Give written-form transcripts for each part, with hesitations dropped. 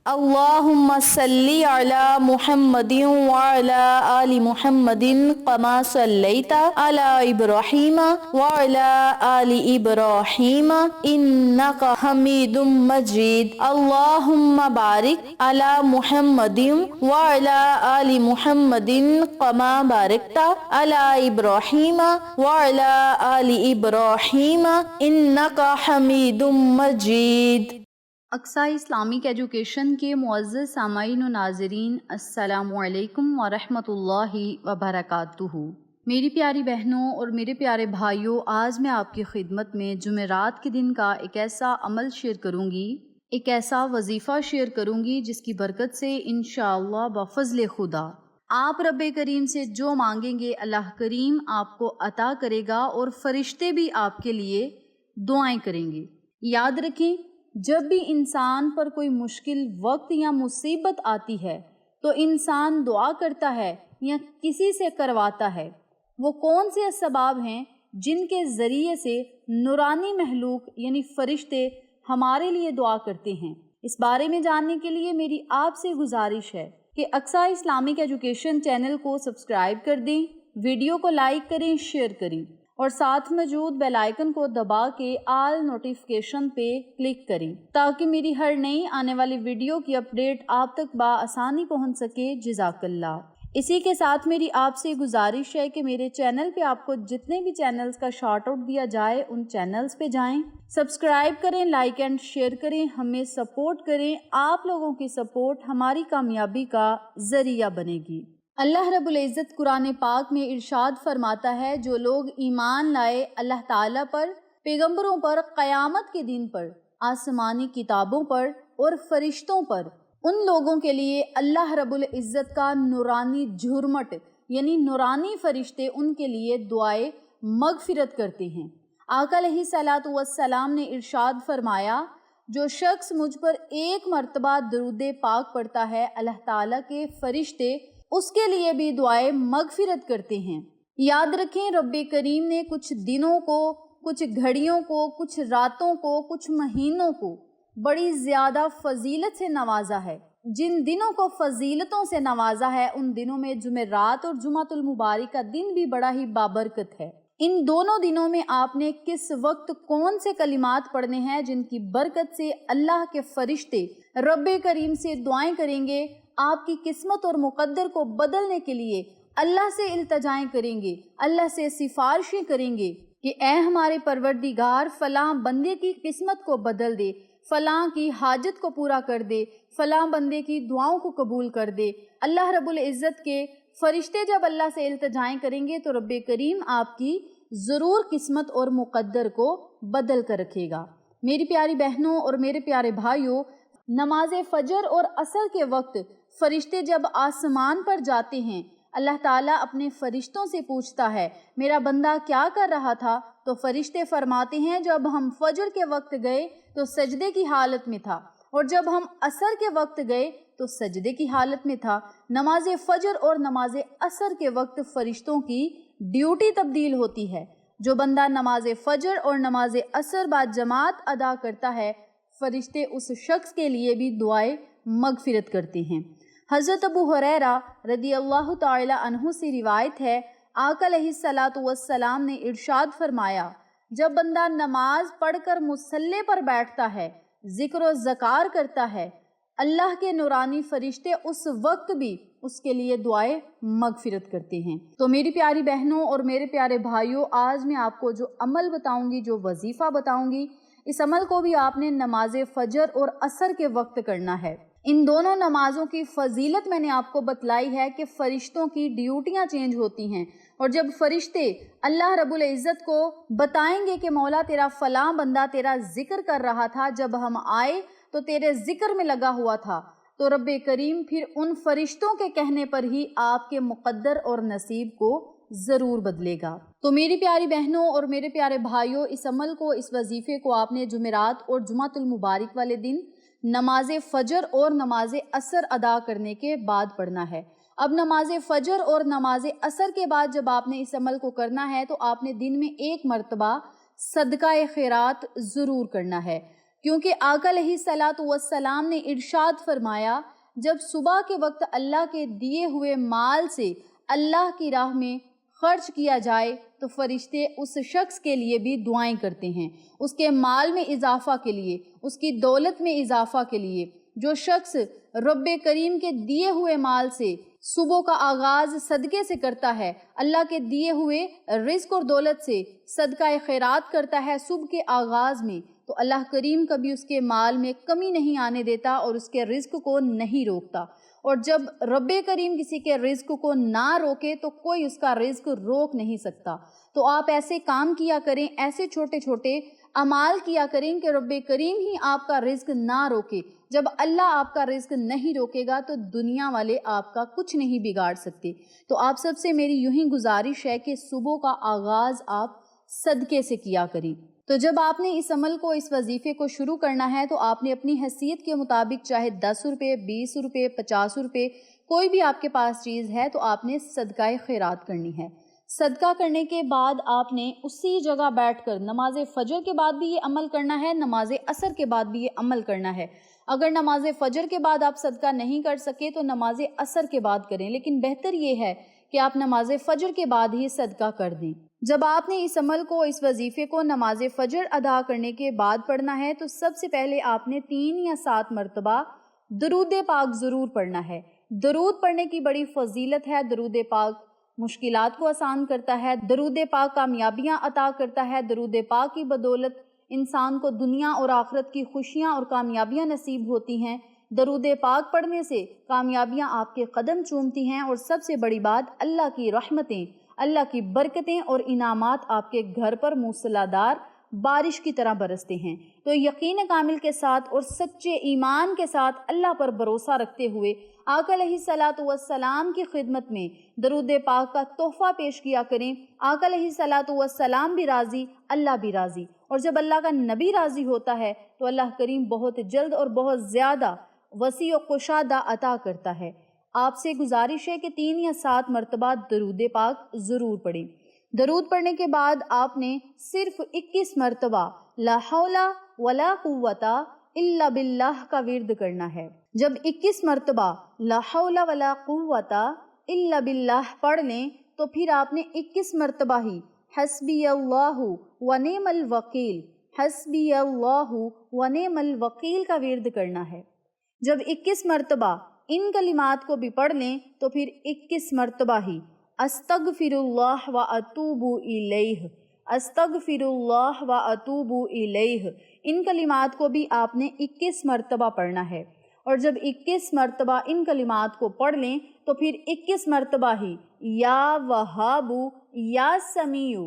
اللہم صلی علی محمد وعلی آل محمد کما صلیت علی ابراہیم وعلی آل ابراہیم انک حمید مجید اللہم بارک علی محمد وعلی آل محمد کما بارکت علی ابراہیم وعلی آل ابراہیم انک حمید مجید۔ اقصی اسلامک ایجوکیشن کے معزز سامعین و ناظرین، السلام علیکم ورحمۃ اللہ وبرکاتہ۔ میری پیاری بہنوں اور میرے پیارے بھائیوں، آج میں آپ کی خدمت میں جمعرات کے دن کا ایک ایسا عمل شیئر کروں گی، ایک ایسا وظیفہ شیئر کروں گی جس کی برکت سے انشاءاللہ بفضل خدا آپ رب کریم سے جو مانگیں گے اللہ کریم آپ کو عطا کرے گا، اور فرشتے بھی آپ کے لیے دعائیں کریں گے۔ یاد رکھیں، جب بھی انسان پر کوئی مشکل وقت یا مصیبت آتی ہے تو انسان دعا کرتا ہے یا کسی سے کرواتا ہے۔ وہ کون سے اسباب ہیں جن کے ذریعے سے نورانی مخلوق یعنی فرشتے ہمارے لیے دعا کرتے ہیں؟ اس بارے میں جاننے کے لیے میری آپ سے گزارش ہے کہ اقصی اسلامک ایجوکیشن چینل کو سبسکرائب کر دیں، ویڈیو کو لائک کریں، شیئر کریں، اور ساتھ موجود بیل آئیکن کو دبا کے آل نوٹیفیکیشن پہ کلک کریں تاکہ میری ہر نئی آنے والی ویڈیو کی اپڈیٹ آپ تک بآسانی پہنچ سکے۔ جزاک اللہ۔ اسی کے ساتھ میری آپ سے گزارش ہے کہ میرے چینل پہ آپ کو جتنے بھی چینلز کا شارٹ آؤٹ دیا جائے ان چینلز پہ جائیں، سبسکرائب کریں، لائک اینڈ شیئر کریں، ہمیں سپورٹ کریں۔ آپ لوگوں کی سپورٹ ہماری کامیابی کا ذریعہ بنے گی۔ اللہ رب العزت قرآن پاک میں ارشاد فرماتا ہے، جو لوگ ایمان لائے اللہ تعالیٰ پر، پیغمبروں پر، قیامت کے دن پر، آسمانی کتابوں پر اور فرشتوں پر، ان لوگوں کے لیے اللہ رب العزت کا نورانی جھرمٹ یعنی نورانی فرشتے ان کے لیے دعائے مغفرت کرتے ہیں۔ آقا علیہ الصلوۃ والسلام نے ارشاد فرمایا، جو شخص مجھ پر ایک مرتبہ درود پاک پڑھتا ہے اللہ تعالیٰ کے فرشتے اس کے لیے بھی دعائیں مغفرت کرتے ہیں۔ یاد رکھیں، رب کریم نے کچھ دنوں کو، کچھ گھڑیوں کو، کچھ راتوں کو، کچھ مہینوں کو بڑی زیادہ فضیلت سے نوازا ہے۔ جن دنوں کو فضیلتوں سے نوازا ہے ان دنوں میں جمعرات اور جمعۃ المبارک کا دن بھی بڑا ہی بابرکت ہے۔ ان دونوں دنوں میں آپ نے کس وقت کون سے کلمات پڑھنے ہیں جن کی برکت سے اللہ کے فرشتے رب کریم سے دعائیں کریں گے، آپ کی قسمت اور مقدر کو بدلنے کے لیے اللہ سے التجائیں کریں گے، اللہ سے سفارشیں کریں گے کہ اے ہمارے پروردگار فلاں بندے کی قسمت کو بدل دے، فلاں کی حاجت کو پورا کر دے، فلاں بندے کی دعاؤں کو قبول کر دے۔ اللہ رب العزت کے فرشتے جب اللہ سے التجائیں کریں گے تو رب کریم آپ کی ضرور قسمت اور مقدر کو بدل کر رکھے گا۔ میری پیاری بہنوں اور میرے پیارے بھائیوں، نماز فجر اور عصر کے وقت فرشتے جب آسمان پر جاتے ہیں، اللہ تعالیٰ اپنے فرشتوں سے پوچھتا ہے میرا بندہ کیا کر رہا تھا؟ تو فرشتے فرماتے ہیں جب ہم فجر کے وقت گئے تو سجدے کی حالت میں تھا، اور جب ہم عصر کے وقت گئے تو سجدے کی حالت میں تھا۔ نماز فجر اور نماز عصر کے وقت فرشتوں کی ڈیوٹی تبدیل ہوتی ہے۔ جو بندہ نماز فجر اور نماز عصر بعد جماعت ادا کرتا ہے، فرشتے اس شخص کے لیے بھی دعائیں مغفرت کرتے ہیں۔ حضرت ابو ہریرہ رضی اللہ تعالی عنہ سے روایت ہے، آقا علیہ الصلوۃ والسلام نے ارشاد فرمایا، جب بندہ نماز پڑھ کر مصلی پر بیٹھتا ہے، ذکر و ذکار کرتا ہے، اللہ کے نورانی فرشتے اس وقت بھی اس کے لیے دعائیں مغفرت کرتے ہیں۔ تو میری پیاری بہنوں اور میرے پیارے بھائیوں، آج میں آپ کو جو عمل بتاؤں گی، جو وظیفہ بتاؤں گی، اس عمل کو بھی آپ نے نماز فجر اور عصر کے وقت کرنا ہے۔ ان دونوں نمازوں کی فضیلت میں نے آپ کو بتلائی ہے کہ فرشتوں کی ڈیوٹیاں چینج ہوتی ہیں، اور جب فرشتے اللہ رب العزت کو بتائیں گے کہ مولا تیرا فلاں بندہ تیرا ذکر کر رہا تھا، جب ہم آئے تو تیرے ذکر میں لگا ہوا تھا، تو رب کریم پھر ان فرشتوں کے کہنے پر ہی آپ کے مقدر اور نصیب کو ضرور بدلے گا۔ تو میری پیاری بہنوں اور میرے پیارے بھائیوں، اس عمل کو، اس وظیفے کو آپ نے جمعرات اور جمعۃ المبارک والے دن نماز فجر اور نماز عصر ادا کرنے کے بعد پڑھنا ہے۔ اب نماز فجر اور نماز عصر کے بعد جب آپ نے اس عمل کو کرنا ہے تو آپ نے دن میں ایک مرتبہ صدقہ خیرات ضرور کرنا ہے، کیونکہ آقا علیہ الصلاۃ والسلام نے ارشاد فرمایا جب صبح کے وقت اللہ کے دیے ہوئے مال سے اللہ کی راہ میں خرچ کیا جائے تو فرشتے اس شخص کے لیے بھی دعائیں کرتے ہیں، اس کے مال میں اضافہ کے لیے، اس کی دولت میں اضافہ کے لیے۔ جو شخص رب کریم کے دیے ہوئے مال سے صبح کا آغاز صدقے سے کرتا ہے، اللہ کے دیے ہوئے رزق اور دولت سے صدقہ خیرات کرتا ہے صبح کے آغاز میں، تو اللہ کریم کبھی اس کے مال میں کمی نہیں آنے دیتا اور اس کے رزق کو نہیں روکتا۔ اور جب رب کریم کسی کے رزق کو نہ روکے تو کوئی اس کا رزق روک نہیں سکتا۔ تو آپ ایسے کام کیا کریں، ایسے چھوٹے چھوٹے اعمال کیا کریں کہ رب کریم ہی آپ کا رزق نہ روکے۔ جب اللہ آپ کا رزق نہیں روکے گا تو دنیا والے آپ کا کچھ نہیں بگاڑ سکتے۔ تو آپ سب سے میری یوں ہی گزارش ہے کہ صبح کا آغاز آپ صدقے سے کیا کریں۔ تو جب آپ نے اس عمل کو، اس وظیفے کو شروع کرنا ہے تو آپ نے اپنی حیثیت کے مطابق چاہے 10 روپے، 20 روپے، 50 روپے، کوئی بھی آپ کے پاس چیز ہے تو آپ نے صدقہ خیرات کرنی ہے۔ صدقہ کرنے کے بعد آپ نے اسی جگہ بیٹھ کر نماز فجر کے بعد بھی یہ عمل کرنا ہے، نماز عصر کے بعد بھی یہ عمل کرنا ہے۔ اگر نماز فجر کے بعد آپ صدقہ نہیں کر سکے تو نماز عصر کے بعد کریں، لیکن بہتر یہ ہے کہ آپ نماز فجر کے بعد ہی صدقہ کر دیں۔ جب آپ نے اس عمل کو، اس وظیفے کو نماز فجر ادا کرنے کے بعد پڑھنا ہے تو سب سے پہلے آپ نے 3 یا 7 مرتبہ درود پاک ضرور پڑھنا ہے۔ درود پڑھنے کی بڑی فضیلت ہے۔ درود پاک مشکلات کو آسان کرتا ہے، درود پاک کامیابیاں عطا کرتا ہے، درود پاک کی بدولت انسان کو دنیا اور آخرت کی خوشیاں اور کامیابیاں نصیب ہوتی ہیں۔ درود پاک پڑھنے سے کامیابیاں آپ کے قدم چومتی ہیں، اور سب سے بڑی بات اللہ کی رحمتیں، اللہ کی برکتیں اور انعامات آپ کے گھر پر موسلادھار بارش کی طرح برستے ہیں۔ تو یقین کامل کے ساتھ اور سچے ایمان کے ساتھ اللہ پر بھروسہ رکھتے ہوئے آقا علیہ الصلاۃ والسلام کی خدمت میں درود پاک کا تحفہ پیش کیا کریں۔ آقا علیہ الصلاۃ والسلام بھی راضی، اللہ بھی راضی، اور جب اللہ کا نبی راضی ہوتا ہے تو اللہ کریم بہت جلد اور بہت زیادہ وسیع و کشادہ عطا کرتا ہے۔ آپ سے گزارش ہے کہ 3 یا 7 مرتبہ درود پاک ضرور پڑھیں۔ درود پڑھنے کے بعد آپ نے صرف 21 مرتبہ لا حول ولا قوت الا باللہ کا ورد کرنا ہے۔ جب 21 مرتبہ لا حول ولا قوت الا باللہ پڑھ لیں تو پھر آپ نے 21 مرتبہ ہی حسبی اللہ ونعم الوکیل، حسبی اللہ ونعم الوکیل کا ورد کرنا ہے۔ جب 21 مرتبہ ان کلمات کو بھی پڑھ لیں تو پھر 21 مرتبہ ہی استغفر اللہ و اتوب الیہ، استغفر اللہ و اتوب الیہ، ان کلمات کو بھی آپ نے 21 مرتبہ پڑھنا ہے۔ اور جب 21 مرتبہ ان کلمات کو پڑھ لیں تو پھر 21 مرتبہ ہی یا وہاب یا سمیع،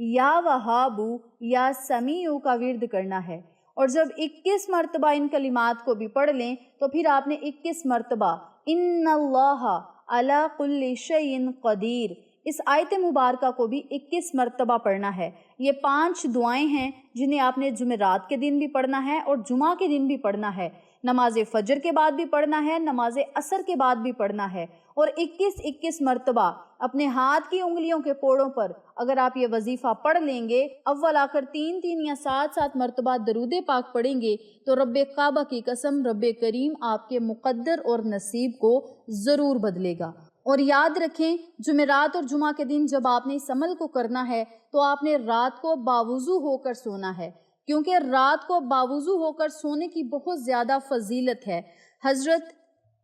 یا وہاب یا سمیع کا ورد کرنا ہے۔ اور جب 21 مرتبہ ان کلمات کو بھی پڑھ لیں تو پھر آپ نے 21 مرتبہ ان اللہ علی کل شیء قدیر، اس آیت مبارکہ کو بھی 21 مرتبہ پڑھنا ہے۔ یہ 5 دعائیں ہیں جنہیں آپ نے جمعرات کے دن بھی پڑھنا ہے اور جمعہ کے دن بھی پڑھنا ہے، نماز فجر کے بعد بھی پڑھنا ہے، نماز عصر کے بعد بھی پڑھنا ہے، اور 21 مرتبہ اپنے ہاتھ کی انگلیوں کے پوڑوں پر اگر آپ یہ وظیفہ پڑھ لیں گے، اول آخر 3 یا 7 مرتبہ درود پاک پڑھیں گے تو رب کعبہ کی قسم رب کریم آپ کے مقدر اور نصیب کو ضرور بدلے گا۔ اور یاد رکھیں جمعرات اور جمعہ کے دن جب آپ نے اس عمل کو کرنا ہے تو آپ نے رات کو باوضو ہو کر سونا ہے، کیونکہ رات کو باوضو ہو کر سونے کی بہت زیادہ فضیلت ہے۔ حضرت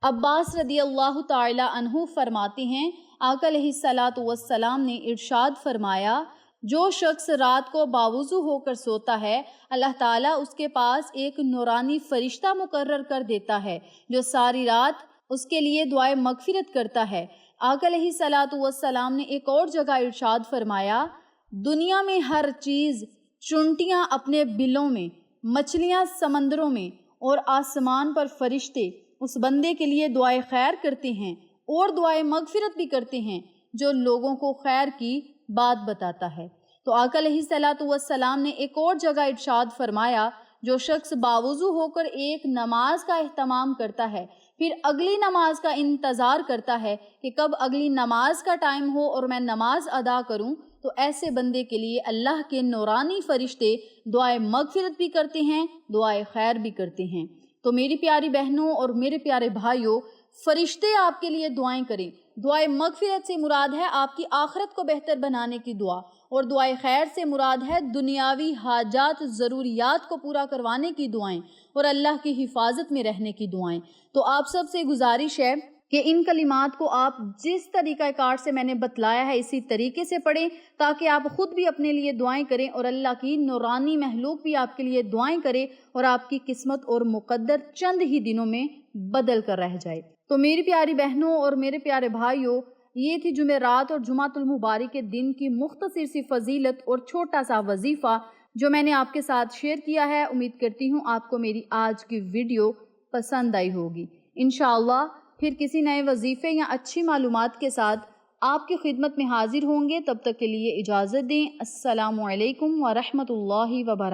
عباس رضی اللہ تعالی عنہ فرماتے ہیں آقا علیہ الصلاۃ والسلام نے ارشاد فرمایا جو شخص رات کو باوضو ہو کر سوتا ہے اللہ تعالیٰ اس کے پاس ایک نورانی فرشتہ مقرر کر دیتا ہے جو ساری رات اس کے لیے دعائے مغفرت کرتا ہے۔ آقا علیہ الصلاۃ والسلام نے ایک اور جگہ ارشاد فرمایا دنیا میں ہر چیز، چونٹیاں اپنے بلوں میں، مچھلیاں سمندروں میں، اور آسمان پر فرشتے اس بندے کے لیے دعائے خیر کرتے ہیں اور دعائے مغفرت بھی کرتے ہیں جو لوگوں کو خیر کی بات بتاتا ہے۔ تو آقا علیہ الصلاۃ والسلام نے ایک اور جگہ ارشاد فرمایا جو شخص باوضو ہو کر ایک نماز کا اہتمام کرتا ہے پھر اگلی نماز کا انتظار کرتا ہے کہ کب اگلی نماز کا ٹائم ہو اور میں نماز ادا کروں، تو ایسے بندے کے لیے اللہ کے نورانی فرشتے دعائے مغفرت بھی کرتے ہیں، دعائے خیر بھی کرتے ہیں۔ تو میری پیاری بہنوں اور میرے پیارے بھائیوں، فرشتے آپ کے لیے دعائیں کریں۔ دعائے مغفرت سے مراد ہے آپ کی آخرت کو بہتر بنانے کی دعا، اور دعائے خیر سے مراد ہے دنیاوی حاجات ضروریات کو پورا کروانے کی دعائیں اور اللہ کی حفاظت میں رہنے کی دعائیں۔ تو آپ سب سے گزارش ہے کہ ان کلمات کو آپ جس طریقہ کار سے میں نے بتلایا ہے اسی طریقے سے پڑھیں، تاکہ آپ خود بھی اپنے لیے دعائیں کریں اور اللہ کی نورانی مخلوق بھی آپ کے لیے دعائیں کرے اور آپ کی قسمت اور مقدر چند ہی دنوں میں بدل کر رہ جائے۔ تو میری پیاری بہنوں اور میرے پیارے بھائیوں، یہ تھی جمعرات اور جمعۃ المبارک کے دن کی مختصر سی فضیلت اور چھوٹا سا وظیفہ جو میں نے آپ کے ساتھ شیئر کیا ہے۔ امید کرتی ہوں آپ کو میری آج کی ویڈیو پسند آئی ہوگی۔ انشاءاللہ پھر کسی نئے وظیفے یا اچھی معلومات کے ساتھ آپ کی خدمت میں حاضر ہوں گے۔ تب تک کے لیے اجازت دیں۔ السلام علیکم ورحمۃ اللہ وبرکاتہ۔